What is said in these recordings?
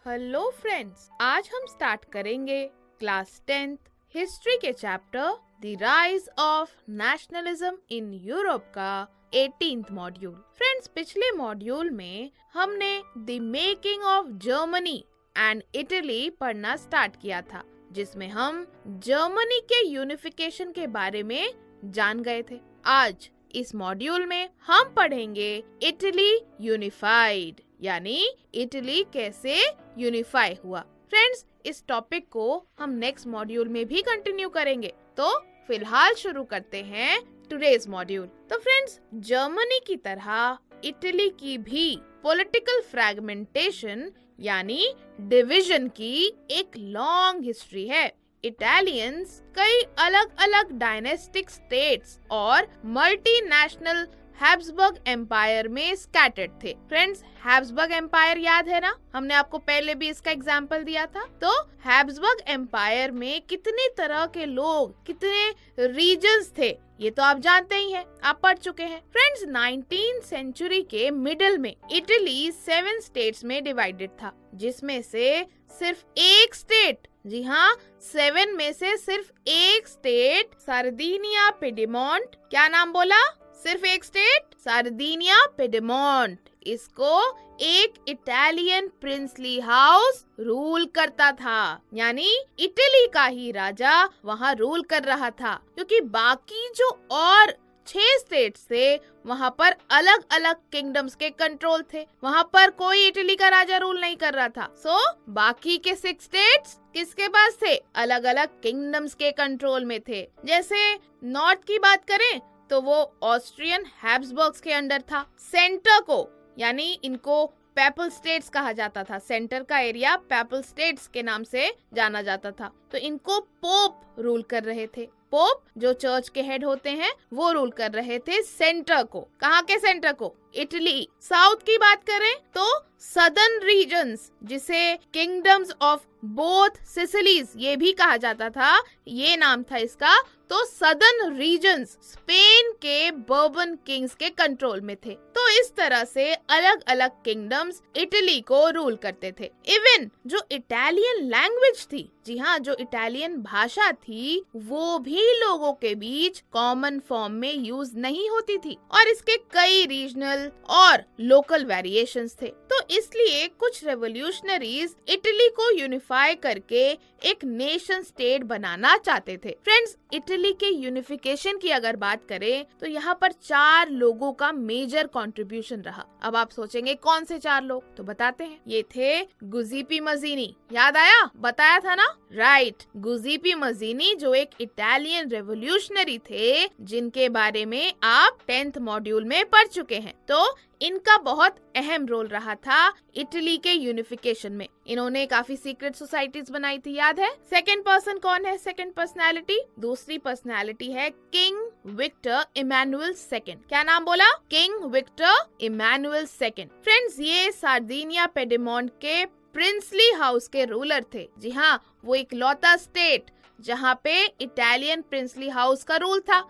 Hello friends, आज हम start करेंगे क्लास 10th हिस्ट्री के chapter the rise of nationalism in Europe का 18th मॉड्यूल। फ्रेंड्स, पिछले मॉड्यूल में हमने the making of Germany and Italy पढ़ना स्टार्ट किया था, जिसमें हम जर्मनी के यूनिफिकेशन के बारे में जान गए थे। आज इस मॉड्यूल में हम पढ़ेंगे इटली यूनिफाइड, यानी इटली कैसे यूनिफाई हुआ। फ्रेंड्स, इस टॉपिक को हम नेक्स्ट मॉड्यूल में भी कंटिन्यू करेंगे, तो फिलहाल शुरू करते हैं टुडेज मॉड्यूल। तो फ्रेंड्स, जर्मनी की तरह इटली की भी पॉलिटिकल फ्रैगमेंटेशन यानी डिवीजन की एक लॉन्ग हिस्ट्री है। इटालियंस कई अलग अलग डायनेस्टिक स्टेट्स और मल्टीनेशनल हैब्सबर्ग एम्पायर में स्कैटर्ड थे। फ्रेंड्स, हैब्सबर्ग एम्पायर याद है ना? हमने आपको पहले भी इसका एग्जाम्पल दिया था। तो हैब्सबर्ग एम्पायर में कितनी तरह के लोग, कितने रीजन्स थे, ये तो आप जानते ही हैं, आप पढ़ चुके हैं। फ्रेंड्स, 19th सेंचुरी के मिडिल में इटली 7 स्टेट्स में डिवाइडेड था, जिसमें से सिर्फ एक स्टेट, जी हाँ, 7 में से सिर्फ एक स्टेट सार्दिनिया पिडमोंट, क्या नाम बोला? सिर्फ एक स्टेट सार्दिनिया पिडमोंट, इसको एक इटालियन प्रिंसली हाउस रूल करता था, यानी इटली का ही राजा वहाँ रूल कर रहा था, क्योंकि बाकी जो और 6 स्टेट्स थे वहाँ पर अलग अलग किंगडम्स के कंट्रोल थे, वहाँ पर कोई इटली का राजा रूल नहीं कर रहा था। सो बाकी के 6 स्टेट्स किसके पास थे? अलग अलग किंगडम्स के कंट्रोल में थे। जैसे नॉर्थ की बात करें तो वो ऑस्ट्रियन हैब्सबर्ग्स के अंडर था। सेंटर को, यानी इनको पेपल स्टेट्स कहा जाता था, सेंटर का एरिया पेपल स्टेट्स के नाम से जाना जाता था। तो इनको पोप रूल कर रहे थे। पोप जो चर्च के हेड होते हैं वो रूल कर रहे थे सेंटर को। कहाँ के सेंटर को? इटली। साउथ की बात करें तो सदर्न रीजन्स, जिसे किंगडम्स ऑफ बोथ सिसिलीज ये भी कहा जाता था, ये नाम था इसका। तो सदर्न रीजन्स स्पेन के बर्बन किंग्स के कंट्रोल में थे। तो इस तरह से अलग अलग किंगडम्स इटली को रूल करते थे। इवन जो इटालियन लैंग्वेज थी, जी हाँ, जो इटालियन भाषा थी, वो भी लोगों के बीच कॉमन फॉर्म में यूज नहीं होती थी, और इसके कई रीजनल और लोकल वेरिएशंस थे। तो इसलिए कुछ रेवोल्यूशनरीज इटली को यूनिफाई करके एक नेशन स्टेट बनाना चाहते थे। फ्रेंड्स, इटली के यूनिफिकेशन की अगर बात करें तो यहाँ पर 4 लोगों का मेजर कंट्रीब्यूशन रहा। अब आप सोचेंगे कौन से 4 लोग, तो बताते हैं। ये थे गुजीपी मजीनी, याद आया? बताया था ना? राइट, गुजीपी मजीनी जो एक इटालियन रेवोल्यूशनरी थे, जिनके बारे में आप 10th मॉड्यूल में पढ़ चुके हैं। तो इनका बहुत अहम रोल रहा था इटली के यूनिफिकेशन में। इन्होंने काफी सीक्रेट सोसाइटीज बनाई थी, याद है? सेकंड पर्सन कौन है? सेकंड पर्सनालिटी, दूसरी पर्सनालिटी है किंग विक्टर इमैनुअल सेकंड। क्या नाम बोला? King Victor Emmanuel second. Friends, ये सार्दिनिया पिडमोंट के प्रिंसली हाउस के रूलर थे। जी हाँ, वो इकलौता स्टेट जहाँ पे इटालियन प्रिंसली हाउस का रूल था,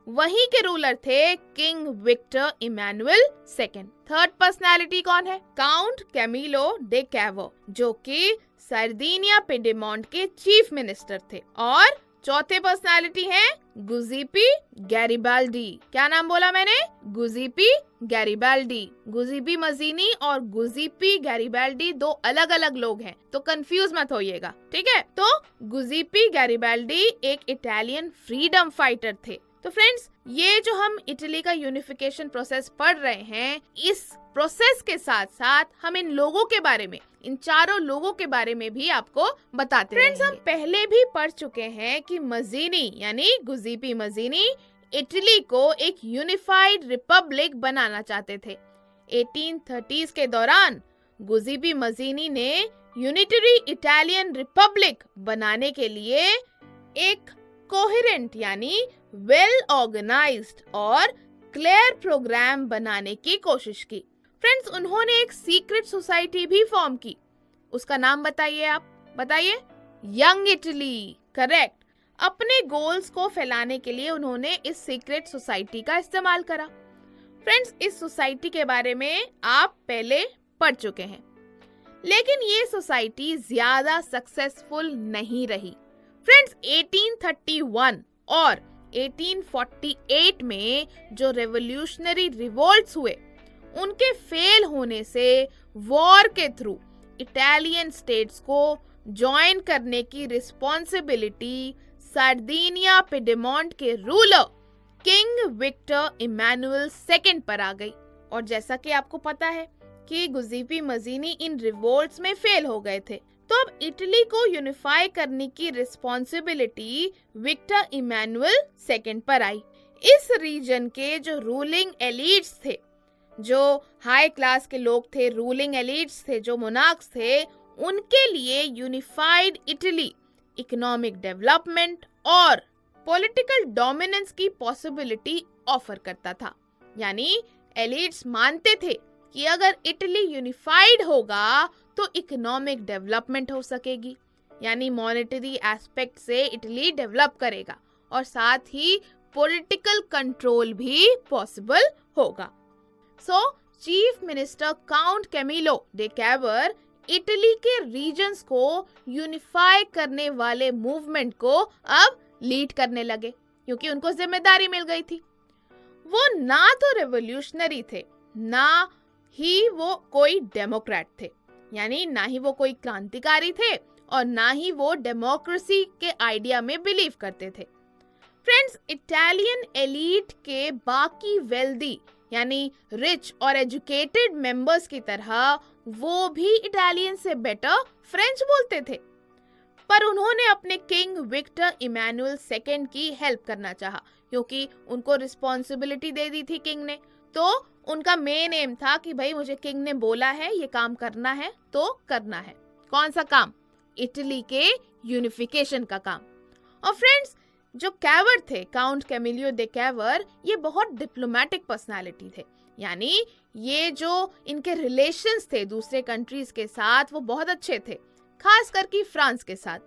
वहीं के रूलर थे king Victor Emmanuel second. Third personality कौन है? काउंट कैमिलो डे कैवो, जो कि सार्दिनिया पिडमोंट के चीफ मिनिस्टर थे। और चौथे पर्सनालिटी हैं गुजीपी गैरिबाल्डी। क्या नाम बोला मैंने? गुजीपी गैरिबाल्डी। गुजीपी मजीनी और गुजीपी गैरिबाल्डी 2 अलग अलग लोग हैं, तो कंफ्यूज मत होइएगा, ठीक है? तो गुजीपी गैरिबाल्डी एक इटालियन फ्रीडम फाइटर थे। तो फ्रेंड्स, ये जो हम इटली का यूनिफिकेशन प्रोसेस पढ़ रहे हैं, इस प्रोसेस के साथ साथ हम इन लोगों के बारे में, इन 4 लोगों के बारे में भी आपको बताते हैं। फ्रेंड्स, हम पहले भी पढ़ चुके हैं कि मजीनी यानी गुजीपी मजीनी इटली को एक यूनिफाइड रिपब्लिक बनाना चाहते थे। 1830s के दौरान गुजीपी मजीनी ने यूनिटरी इटालियन रिपब्लिक बनाने के लिए एक कोहेरेंट यानी वेल ऑर्गेनाइज्ड और क्लियर प्रोग्राम बनाने की कोशिश की। फ्रेंड्स, उन्होंने एक सीक्रेट सोसाइटी भी फॉर्म की। उसका नाम बताइए, आप बताइए। Young Italy, correct. अपने गोल्स को फैलाने के लिए उन्होंने इस सीक्रेट सोसाइटी का इस्तेमाल करा। फ्रेंड्स, इस सोसाइटी के बारे में आप पहले पढ़ चुके हैं, लेकिन ये सोसाइटी ज्यादा सक्सेसफुल नहीं रही। फ्रेंड्स, 1831 और 1848 में जो रेवोल्यूशनरी रिवोल्ट्स हुए, उनके फेल होने से वॉर के थ्रू इटालियन स्टेट्स को ज्वाइन करने की रिस्पॉन्सिबिलिटी सार्डिनिया पिडेमोंट के ruler king Victor Emmanuel second पर आ गई। और जैसा कि आपको पता है कि गुज़िपी मज़ीनी इन रिवोल्ट्स में फेल हो गए थे, तो अब इटली को यूनिफाई करने की रिस्पॉन्सिबिलिटी विक्टर इमैनुअल सेकेंड पर आई। इस रीजन के जो रूलिंग एलिट्स थे, जो हाई क्लास के लोग थे, रूलिंग एलिट्स थे, जो मोनार्क्स थे, उनके लिए यूनिफाइड इटली इकोनॉमिक डेवलपमेंट और पॉलिटिकल डोमिनेंस की पॉसिबिलिटी ऑफर करता था। यानी एलिट्स मानते थे कि अगर इटली यूनिफाइड होगा तो इकोनॉमिक डेवलपमेंट हो सकेगी, यानी मॉनेटरी एस्पेक्ट से इटली डेवलप करेगा और साथ ही पॉलिटिकल कंट्रोल भी पॉसिबल होगा। So chief minister count Camillo de Cavour Italy के रीजन्स को यूनिफाई करने वाले मूवमेंट को अब लीड करने लगे, क्योंकि उनको जिम्मेदारी मिल गई थी। वो ना तो रेवोल्यूशनरी थे, ना ही वो कोई डेमोक्रेट थे, यानी ना ही वो कोई क्रांतिकारी थे और ना ही वो डेमोक्रेसी के आइडिया में बिलीव करते थे। फ्रेंड्स, इटालियन एलीट के बाकी वेल्दी यानी रिच और एजुकेटेड मेंबर्स की तरह वो भी इटालियन से बेटर फ्रेंच बोलते थे, पर उन्होंने अपने किंग विक्टर इमैनुअल सेकेंड की हेल्प करना चाहा, क्योंकि उनको रिस्पॉन्सिबिलिटी दे दी थी किंग ने। तो उनका मेन एम था कि भाई मुझे किंग ने बोला है ये काम करना है तो करना है। कौन सा काम? इटली के यूनिफिकेशन का काम। और फ्रेंड्स, जो कैवर थे, काउंट कैमिलियो दे कैवर, ये बहुत डिप्लोमेटिक पर्सनालिटी थे, यानी ये जो इनके रिलेशंस थे दूसरे कंट्रीज के साथ वो बहुत अच्छे थे, खास करके फ्रांस के साथ।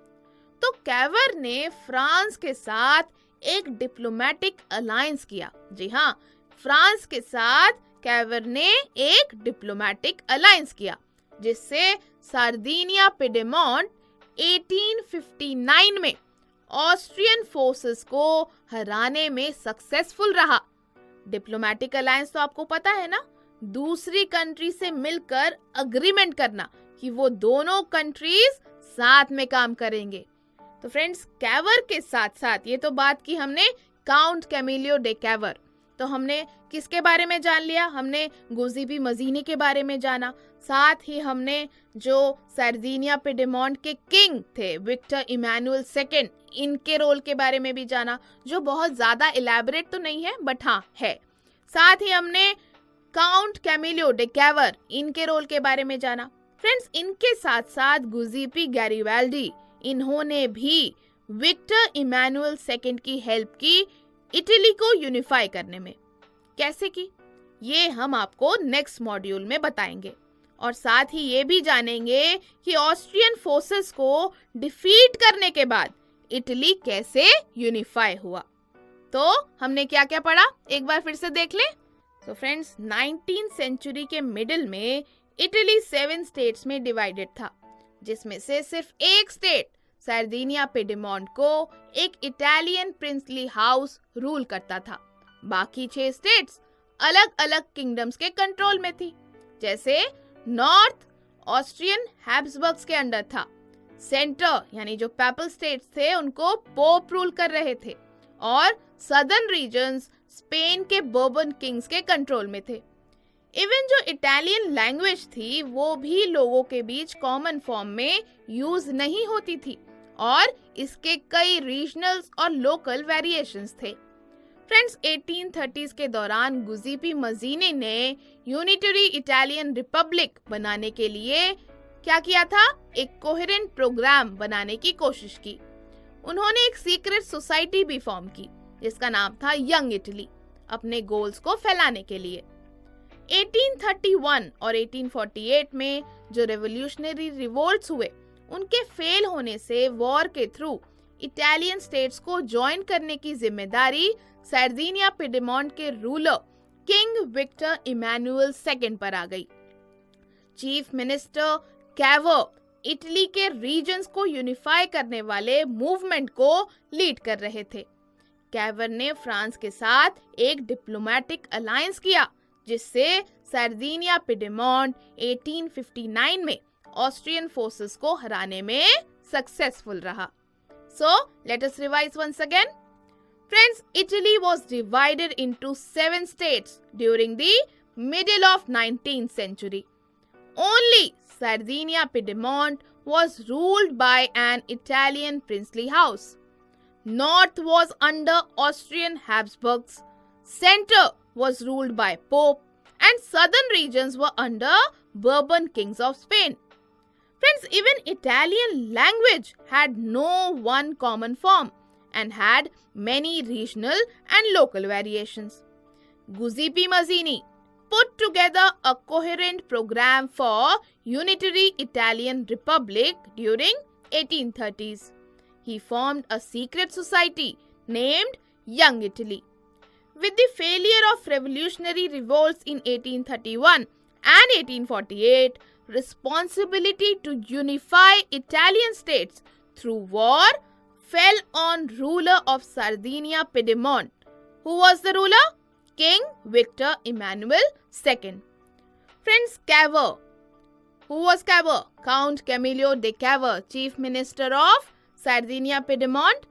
तो कैवर ने फ्रांस के साथ एक डिप्लोमेटिक अलायंस किया। जी हाँ, फ्रांस के साथ कैवर ने एक डिप्लोमेटिक अलायंस किया, जिससे सार्डिनिया पिडेमोंट 1859 में ऑस्ट्रियन फोर्सेस को हराने में सक्सेसफुल रहा। डिप्लोमेटिक अलायंस तो आपको पता है ना, दूसरी कंट्री से मिलकर अग्रीमेंट करना कि वो दोनों कंट्रीज साथ में काम करेंगे। तो फ्रेंड्स, कैवर के साथ साथ ये तो बात की हमने काउंट कैमिलियो डे कैवर, तो हमने किसके बारे में जान लिया? हमने गुज़िपी मज़ीनी के बारे में जाना, साथ ही हमने जो सार्डिनिया पिडेमोंट के किंग थे विक्टर इमैनुअल सेकेंड, इनके रोल के बारे में भी जाना, जो बहुत ज्यादा इलैबोरेट तो नहीं है बट हाँ है। साथ ही हमने काउंट कैमिलियो डे कैवर, इनके रोल के बारे में जाना। फ्रेंड्स, इनके साथ साथ गुज़िपी गैरिबाल्डी, इन्होंने भी विक्टर इमैनुअल सेकेंड की हेल्प की इटली को यूनिफाई करने में। कैसे की, ये हम आपको नेक्स्ट मॉड्यूल में बताएंगे। और साथ ही ये भी जानेंगे कि ऑस्ट्रियन फोर्सेस को डिफीट करने के बाद इटली कैसे यूनिफाई हुआ। तो हमने क्या क्या पढ़ा, एक बार फिर से देख लें। तो फ्रेंड्स, 19th सेंचुरी के मिडिल में इटली 7 स्टेट्स में डिवाइडेड था, जिसमें से सिर्फ एक स्टेट सार्डिनिया पिडेमोंट को एक इटालियन प्रिंसली हाउस रूल करता था। बाकी 6 स्टेट्स अलग अलग किंगडम्स के कंट्रोल में थी। जैसे नॉर्थ ऑस्ट्रियन हैब्सबर्ग्स के अंडर था, सेंटर यानी जो पैपल स्टेट्स थे उनको पोप रूल कर रहे थे, और सदर्न रीजन्स स्पेन के बर्बन किंग्स के कंट्रोल में थे। इवन जो इटालियन लैंग्वेज थी वो भी लोगों के बीच कॉमन फॉर्म में यूज नहीं होती थी, और इसके कई रीजनल्स और लोकल वेरिएशंस थे। फ्रेंड्स, 1830s के दौरान गुज़िपी मज़ीनी ने यूनिटरी इटालियन रिपब्लिक बनाने के लिए क्या किया था? एक कोहेरेंट प्रोग्राम बनाने की कोशिश की। उन्होंने एक सीक्रेट सोसाइटी भी फॉर्म की जिसका नाम था यंग इटली, अपने गोल्स को फैलाने के लिए। 1831 और 1848 में जो रेवोल्यूशनरी रिवोल्ट्स हुए, उनके फेल होने से वॉर के थ्रू इटालियन स्टेट्स को ज्वाइन करने की जिम्मेदारी सार्डिनिया पिडेमोंट के ruler king Victor Emmanuel second पर आ गई। चीफ मिनिस्टर कैवर इटली के रीजन्स को यूनिफाई करने वाले मूवमेंट को लीड कर रहे थे। कैवर ने फ्रांस के साथ एक डिप्लोमेटिक अलायंस किया, जिससे सार्डिनिया पिडेमोंट 1859 में ऑस्ट्रियन फोर्सेस को हराने में सक्सेसफुल रहा। So, let us revise once again. Friends, Italy was divided into 7 states during the middle of 19th century. Only Sardinia Piedmont was ruled by an Italian princely house. North was under Austrian Habsburgs. Center was ruled by Pope, and southern regions were under Bourbon kings of Spain. Friends, even Italian language had no one common form and had many regional and local variations. Giuseppe Mazzini put together a coherent program for unitary Italian Republic during 1830s. He formed a secret society named Young Italy. With the failure of revolutionary revolts in 1831 and 1848, responsibility to unify Italian states through war fell on ruler of Sardinia Piedmont. Who was the ruler? King Victor Emmanuel II. Friends, Cavour. Who was Cavour? Count Camillo de Cavour, Chief Minister of Sardinia Piedmont.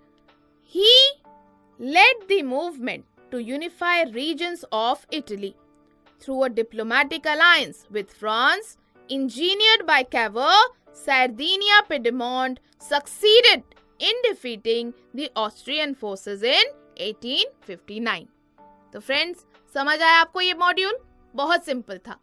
He led the movement to unify regions of Italy through a diplomatic alliance with France. Engineered by Cavour, Sardinia Piedmont succeeded in defeating the Austrian forces in 1859. तो friends, समझ आया आपको ये module? बहुत simple था।